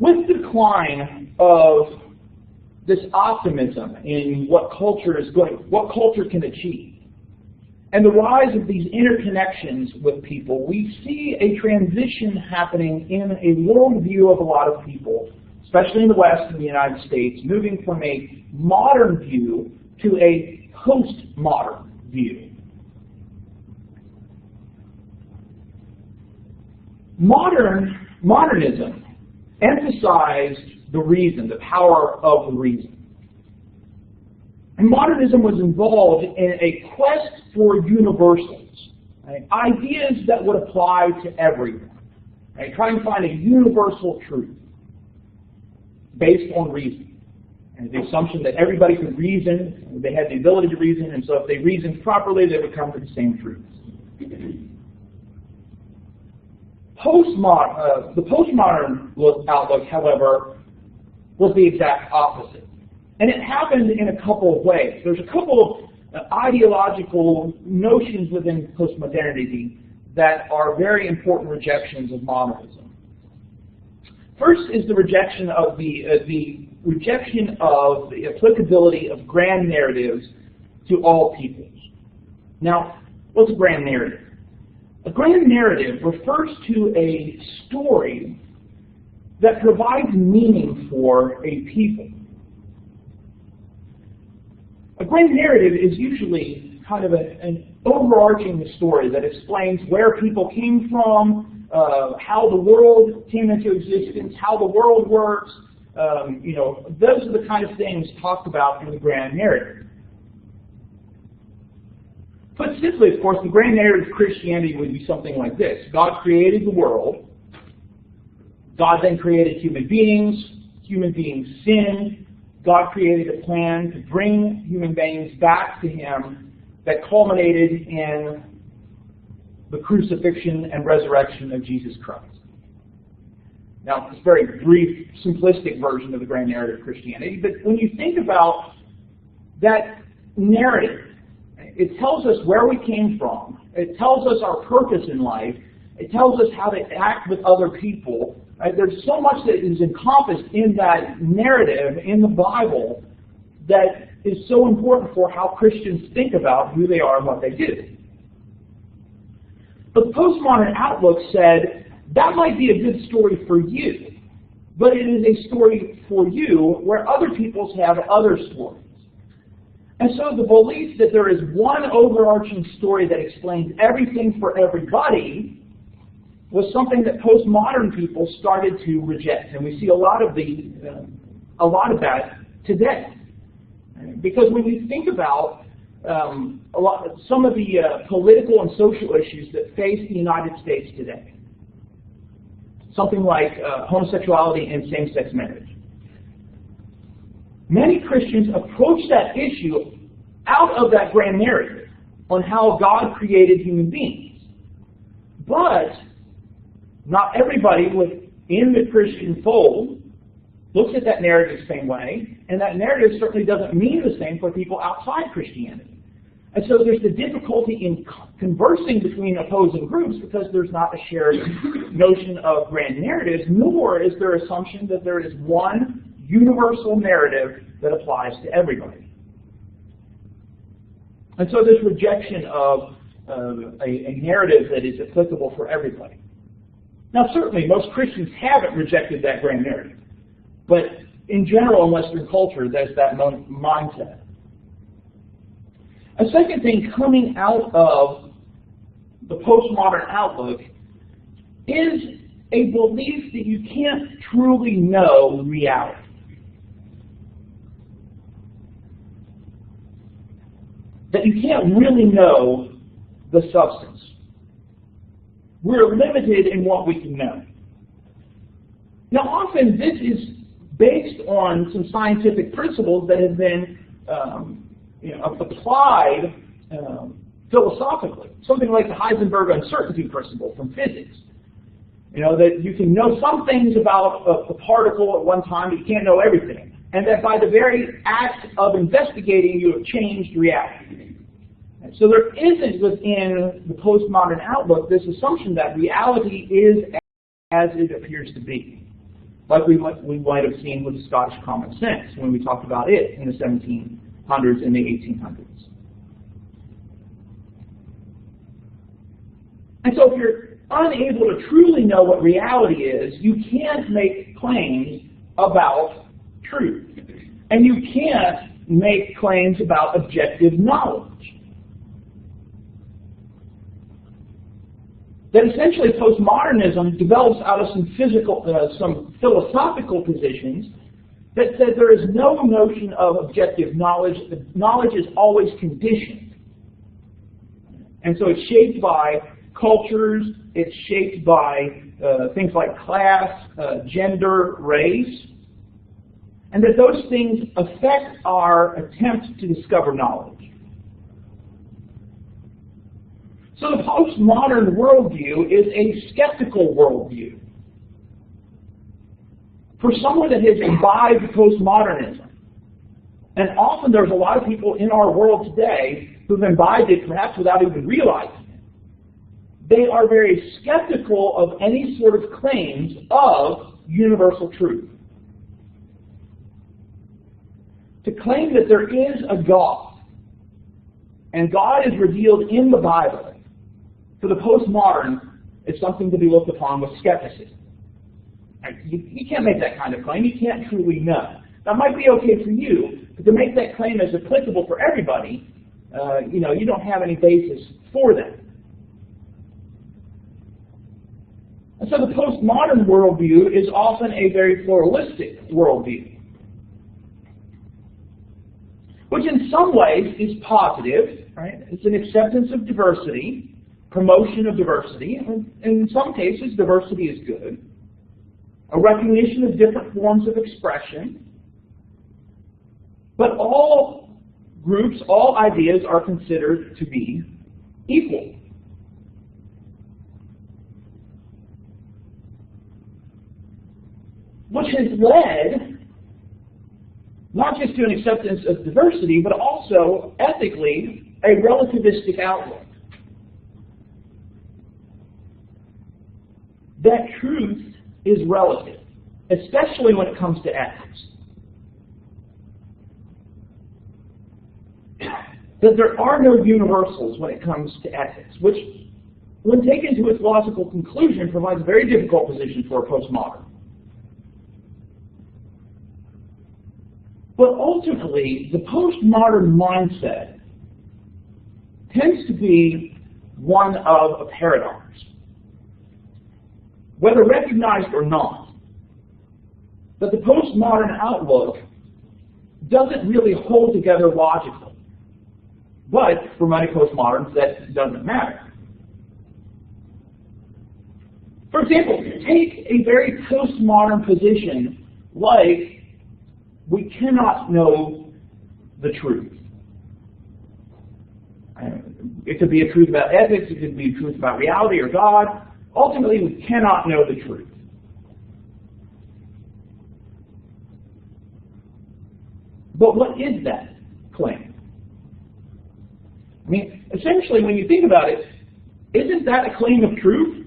With the decline of this optimism in what culture can achieve, and the rise of these interconnections with people, we see a transition happening in a worldview of a lot of people, especially in the West and the United States, moving from a modern view to a postmodern view. Modernism emphasized the reason, the power of the reason. And modernism was involved in a quest for universals, right? Ideas that would apply to everyone, right? Trying to find a universal truth based on reason. And the assumption that everybody could reason, they had the ability to reason, and so if they reasoned properly, they would come to the same truths. The postmodern outlook, however, was the exact opposite. And it happened in a couple of ways. There's a couple of ideological notions within postmodernity that are very important rejections of modernism. First is the rejection of the applicability of grand narratives to all peoples. Now, what's a grand narrative? A grand narrative refers to a story that provides meaning for a people. A grand narrative is usually kind of an overarching story that explains where people came from, how the world came into existence, how the world works. Those are the kind of things talked about in the grand narrative. Put simply, of course, the grand narrative of Christianity would be something like this. God created the world. God then created human beings. Human beings sinned. God created a plan to bring human beings back to Him that culminated in the crucifixion and resurrection of Jesus Christ. Now, it's a very brief, simplistic version of the grand narrative of Christianity, but when you think about that narrative, it tells us where we came from. It tells us our purpose in life. It tells us how to act with other people. Right? There's so much that is encompassed in that narrative in the Bible that is so important for how Christians think about who they are and what they do. But the postmodern outlook said, that might be a good story for you, but it is a story for you where other peoples have other stories. And so the belief that there is one overarching story that explains everything for everybody was something that postmodern people started to reject. And we see a lot of that today. Because when you think about some of the political and social issues that face the United States today, something like homosexuality and same-sex marriage, many Christians approach that issue out of that grand narrative on how God created human beings. But not everybody within the Christian fold looks at that narrative the same way, and that narrative certainly doesn't mean the same for people outside Christianity. And so there's the difficulty in conversing between opposing groups because there's not a shared notion of grand narratives, nor is there assumption that there is one universal narrative that applies to everybody. And so this rejection of a narrative that is applicable for everybody. Now certainly most Christians haven't rejected that grand narrative, but in general in Western culture there's that mindset. A second thing coming out of the postmodern outlook is a belief that you can't truly know reality. That you can't really know the substance. We're limited in what we can know. Now often this is based on some scientific principles that have been applied philosophically. Something like the Heisenberg uncertainty principle from physics. That you can know some things about a particle at one time, but you can't know everything. And that by the very act of investigating, you have changed reality. And so there isn't within the postmodern outlook this assumption that reality is as it appears to be. like we might have seen with Scottish common sense when we talked about it in the 1700s and the 1800s. And so if you're unable to truly know what reality is, you can't make claims about truth. And you can't make claims about objective knowledge. That essentially postmodernism develops out of some philosophical positions that says there is no notion of objective knowledge. The knowledge is always conditioned. And so it's shaped by cultures, it's shaped by things like class, gender, race, and that those things affect our attempt to discover knowledge. So the postmodern worldview is a skeptical worldview. For someone that has imbibed postmodernism, and often there's a lot of people in our world today who've imbibed it perhaps without even realizing it, they are very skeptical of any sort of claims of universal truth. To claim that there is a God, and God is revealed in the Bible, for the postmodern, is something to be looked upon with skepticism. You can't make that kind of claim. You can't truly know. That might be okay for you, but to make that claim as applicable for everybody, you don't have any basis for that. And so the postmodern worldview is often a very pluralistic worldview, which in some ways is positive, right? It's an acceptance of diversity, promotion of diversity, and in some cases diversity is good. A recognition of different forms of expression. But all groups, all ideas are considered to be equal. Which has led not just to an acceptance of diversity, but also, ethically, a relativistic outlook. That truth is relative, especially when it comes to ethics. That there are no universals when it comes to ethics, which, when taken to its logical conclusion, provides a very difficult position for a postmodern. But ultimately, the postmodern mindset tends to be one of a paradox. Whether recognized or not, that the postmodern outlook doesn't really hold together logically. But for many postmoderns, that doesn't matter. For example, take a very postmodern position like we cannot know the truth. It could be a truth about ethics, it could be a truth about reality or God. Ultimately, we cannot know the truth. But what is that claim? I mean, essentially, when you think about it, isn't that a claim of truth?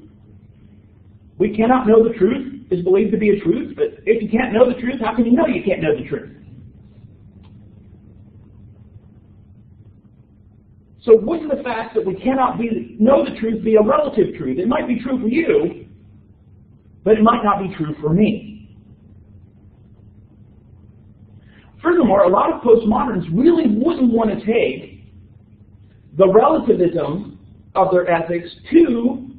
We cannot know the truth is believed to be a truth, but if you can't know the truth, how can you know you can't know the truth? So wouldn't the fact that we cannot know the truth be a relative truth? It might be true for you, but it might not be true for me. Furthermore, a lot of postmoderns really wouldn't want to take the relativism of their ethics to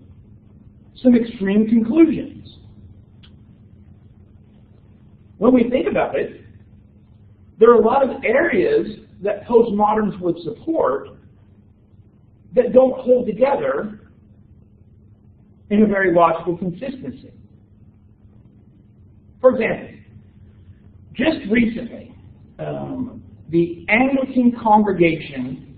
some extreme conclusions. When we think about it, there are a lot of areas that postmoderns would support that don't hold together in a very logical consistency. For example, just recently, the Anglican congregation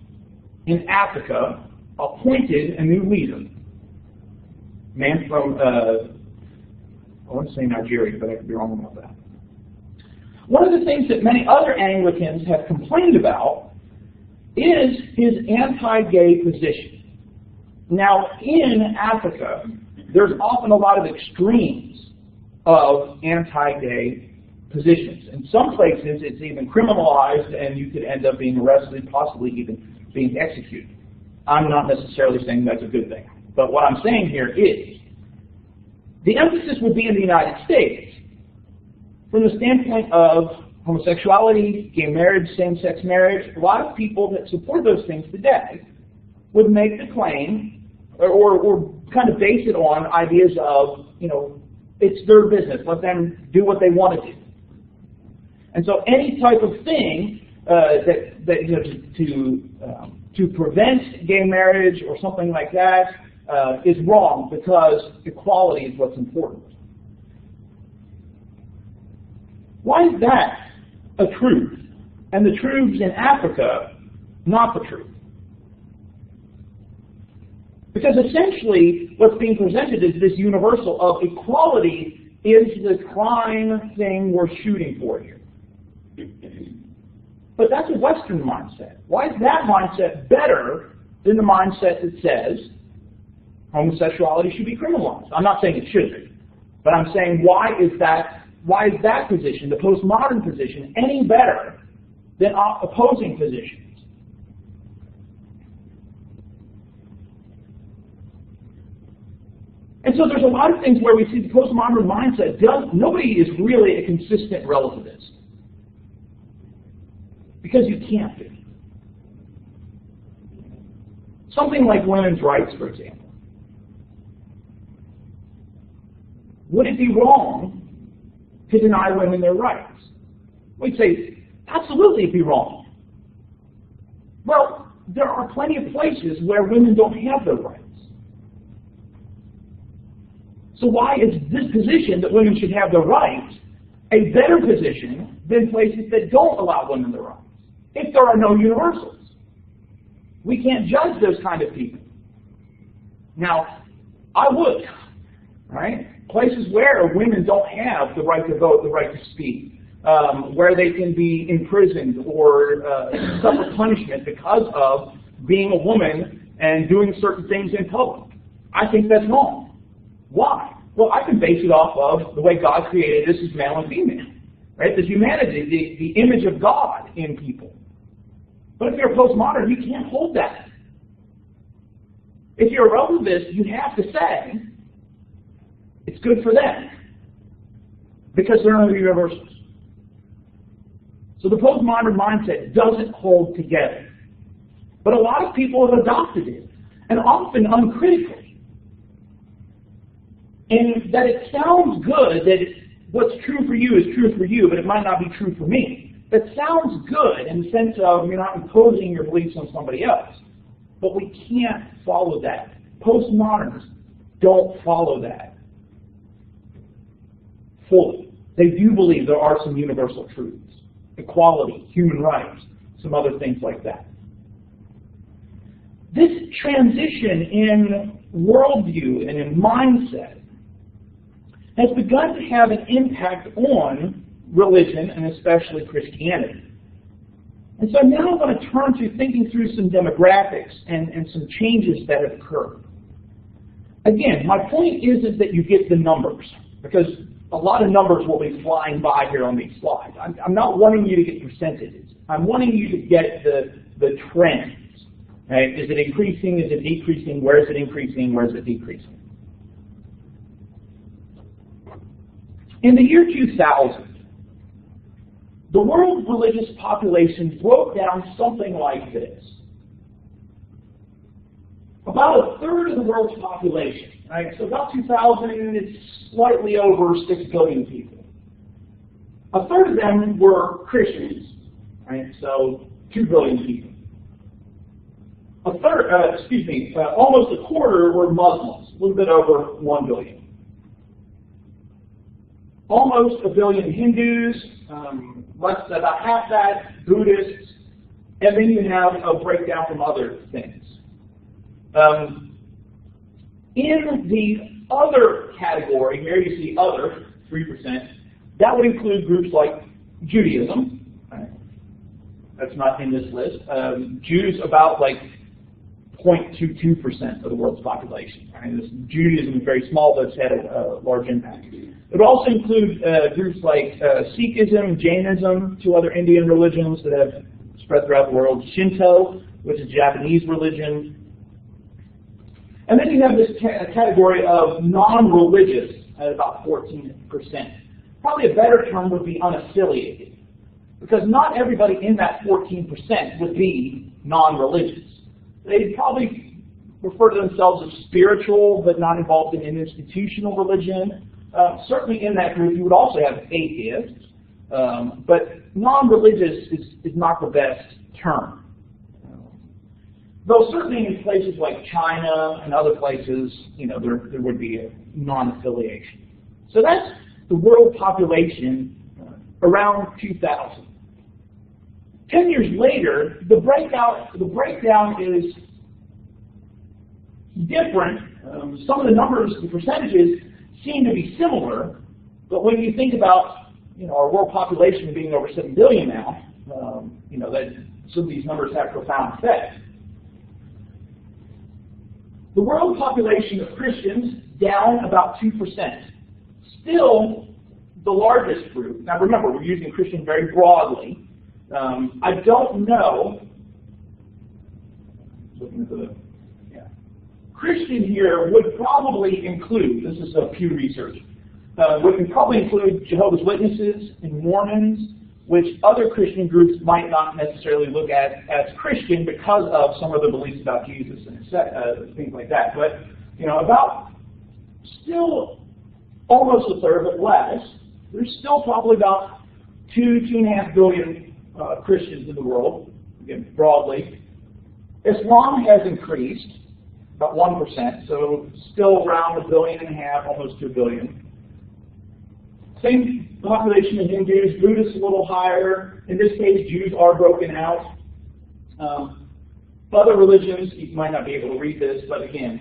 in Africa appointed a new leader, a man from, I want to say Nigeria, but I could be wrong about that. One of the things that many other Anglicans have complained about is his anti-gay position. Now, in Africa, there's often a lot of extremes of anti-gay positions. In some places, it's even criminalized, and you could end up being arrested, possibly even being executed. I'm not necessarily saying that's a good thing. But what I'm saying here is, the emphasis would be in the United States from the standpoint of homosexuality, gay marriage, same-sex marriage. A lot of people that support those things today would make the claim, or kind of base it on ideas of, it's their business. Let them do what they want to do. And so any type of thing to prevent gay marriage or something like that is wrong, because equality is what's important. Why is that a truth, and the truths in Africa not the truth? Because essentially what's being presented is this universal of equality is the prime thing we're shooting for here. But that's a Western mindset. Why is that mindset better than the mindset that says homosexuality should be criminalized? I'm not saying it should be, but I'm saying why is that position, the postmodern position, any better than opposing positions? And so there's a lot of things where we see the postmodern mindset nobody is really a consistent relativist. Because you can't be. Something like women's rights, for example. Would it be wrong to deny women their rights? We'd say, absolutely it'd be wrong. Well, there are plenty of places where women don't have their rights. So why is this position that women should have their rights a better position than places that don't allow women their rights? If there are no universals. We can't judge those kind of people. Now, I would, right? Places where women don't have the right to vote, the right to speak, where they can be imprisoned or suffer punishment because of being a woman and doing certain things in public. I think that's wrong. Why? Well, I can base it off of the way God created us as male and female. Right? The humanity, the image of God in people. But if you're a postmodern, you can't hold that. If you're a relativist, you have to say it's good for them because there are no universals. So the postmodern mindset doesn't hold together. But a lot of people have adopted it, and often uncritically. And that it sounds good that what's true for you is true for you, but it might not be true for me. That sounds good in the sense of you're not imposing your beliefs on somebody else. But we can't follow that. Postmoderns don't follow that fully. They do believe there are some universal truths. Equality, human rights, some other things like that. This transition in worldview and in mindset has begun to have an impact on religion, and especially Christianity. And so now I'm going to turn to thinking through some demographics and some changes that have occurred. Again, my point isn't that you get the numbers, because a lot of numbers will be flying by here on these slides. I'm not wanting you to get percentages. I'm wanting you to get the trends. Right? Is it increasing? Is it decreasing? Where is it increasing? Where is it decreasing? In the year 2000, the world religious population broke down something like this. About a third of the world's population, right? So about 2000, it's slightly over 6 billion people. A third of them were Christians, right? So 2 billion people. Almost a quarter were Muslims, a little bit over 1 billion. Almost 1 billion Hindus, about half that Buddhists, and then you have a breakdown from other things. In the other category, here you see other, 3%, that would include groups like Judaism. Right? That's not in this list. Jews, about like 0.22% of the world's population. Right? Judaism is very small, but it's had a large impact. It would also include groups like Sikhism, Jainism, two other Indian religions that have spread throughout the world, Shinto, which is a Japanese religion. And then you have this category of non-religious at about 14%. Probably a better term would be unaffiliated, because not everybody in that 14% would be non-religious. They'd probably refer to themselves as spiritual, but not involved in an institutional religion. Certainly in that group you would also have atheists, but non-religious is not the best term. Though certainly in places like China and other places, there would be a non-affiliation. So that's the world population around 2000. 10 years later, the breakdown is different. Some of the numbers, the percentages, seem to be similar, but when you think about our world population being over 7 billion now, that some of these numbers have profound effect. The world population of Christians down about 2%. Still the largest group. Now remember, we're using Christian very broadly. I don't know. Looking at the Christian here would probably include, this is Pew Research, would probably include Jehovah's Witnesses and Mormons, which other Christian groups might not necessarily look at as Christian because of some of the beliefs about Jesus and things like that. But, about still almost a third, but less. There's still probably about 2.5 billion Christians in the world, again, broadly. Islam has increased about 1%, so still around 1.5 billion, almost 2 billion. Same population as Hindus, Buddhists a little higher. In this case, Jews are broken out. Other religions, you might not be able to read this, but again,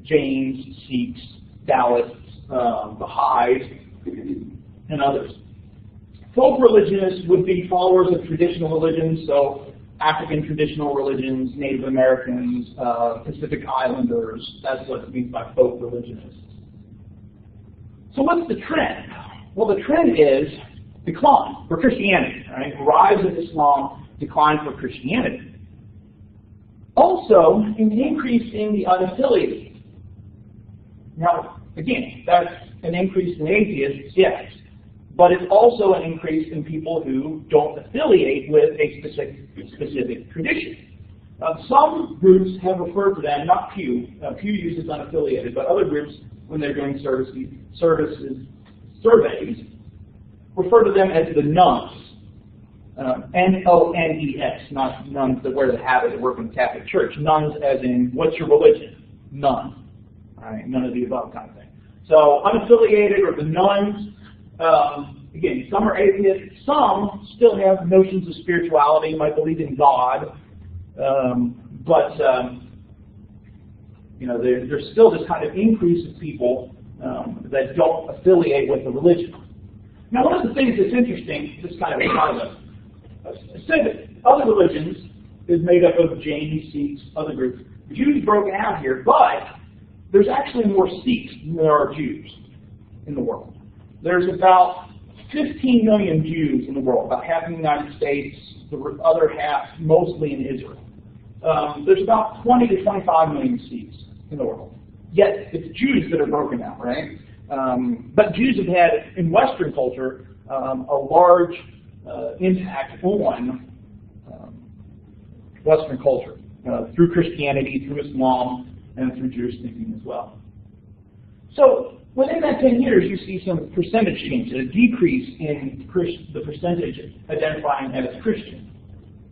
Jains, Sikhs, Dalits, Baha'is, and others. Folk religionists would be followers of traditional religions, so African traditional religions, Native Americans, Pacific Islanders. That's what it means by folk religionists. So what's the trend? Well, the trend is decline for Christianity, right? Rise of Islam, decline for Christianity. Also, an increase in the unaffiliated. Now, again, that's an increase in atheists, yes, but it's also an increase in people who don't affiliate with a specific tradition. Some groups have referred to them, not Pew. Pew uses unaffiliated, but other groups, when they're doing surveys, refer to them as the nuns. N-O-N-E-S, not nuns that wear the habit that work in the Catholic Church. Nuns as in, what's your religion? None. All right, none of the above kind of thing. So unaffiliated or the nuns, again, some are atheists, some still have notions of spirituality, might believe in God, but there's still this kind of increase of people that don't affiliate with the religion. Now, one of the things that's interesting, just kind of a pilot, said that other religions is made up of Jains, Sikhs, other groups. Jews broken out here, but there's actually more Sikhs than there are Jews in the world. There's about 15 million Jews in the world, about half in the United States, the other half mostly in Israel. There's about 20 to 25 million Sikhs in the world. Yet it's Jews that are broken out, right? But Jews have had, in Western culture, a large impact on Western culture through Christianity, through Islam, and through Jewish thinking as well. So within that 10 years, you see some percentage change, a decrease in the percentage identifying as Christian.